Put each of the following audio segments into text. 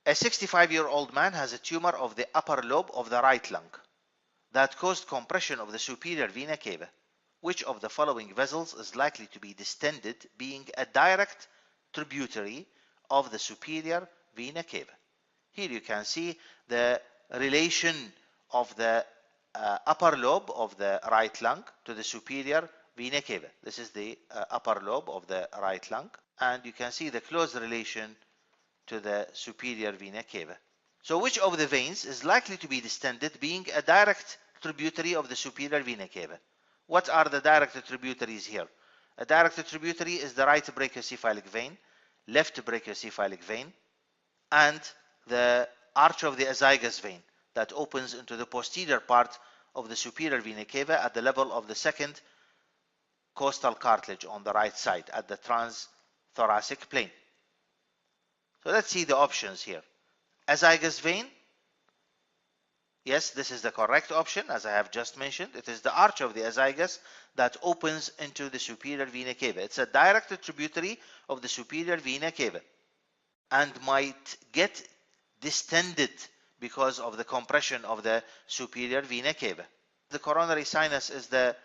A 65-year-old man has a tumor of the upper lobe of the right lung that caused compression of the superior vena cava. Which of the following vessels is likely to be distended, being a direct tributary of the superior vena cava? Here you can see the relation of the upper lobe of the right lung to the superior vena cava. This is the upper lobe of the right lung, and you can see the close relation to the superior vena cava. So which of the veins is likely to be distended, being a direct tributary of the superior vena cava? What are the direct tributaries here? A direct tributary is the right brachiocephalic vein, left brachiocephalic vein, and the arch of the azygos vein that opens into the posterior part of the superior vena cava at the level of the second costal cartilage on the right side at the transthoracic plane. So let's see the options here. Azygos vein. Yes, this is the correct option, as I have just mentioned. It is the arch of the azygos that opens into the superior vena cava. It's a direct tributary of the superior vena cava and might get distended because of the compression of the superior vena cava. The coronary sinus is the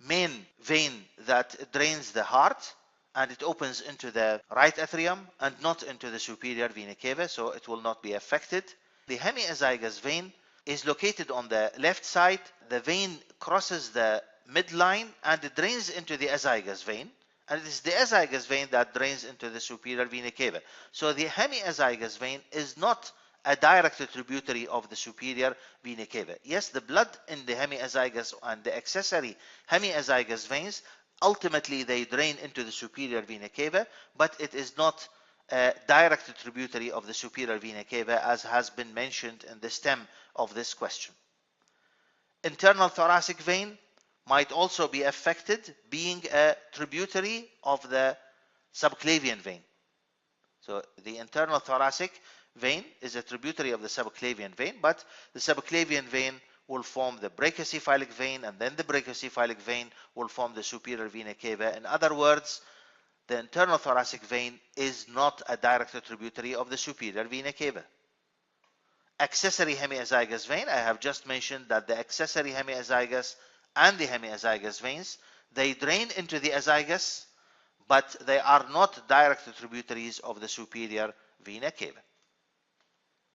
main vein that drains the heart, and it opens into the right atrium and not into the superior vena cava, so it will not be affected. The hemiazygos vein is located on the left side. The vein crosses the midline and it drains into the azygos vein, and it is the azygos vein that drains into the superior vena cava. So the hemiazygos vein is not a direct tributary of the superior vena cava. Yes, the blood in the hemiazygos and the accessory hemiazygos veins, ultimately they drain into the superior vena cava, but it is not a direct tributary of the superior vena cava, as has been mentioned in the stem of this question. Internal thoracic vein might also be affected, being a tributary of the subclavian vein. So the internal thoracic vein is a tributary of the subclavian vein, but the subclavian vein will form the brachiocephalic vein, and then the brachiocephalic vein will form the superior vena cava. In other words, the internal thoracic vein is not a direct tributary of the superior vena cava. Accessory hemiazygos vein, I have just mentioned that the accessory hemiazygos and the hemiazygos veins, they drain into the azygos, but they are not direct tributaries of the superior vena cava.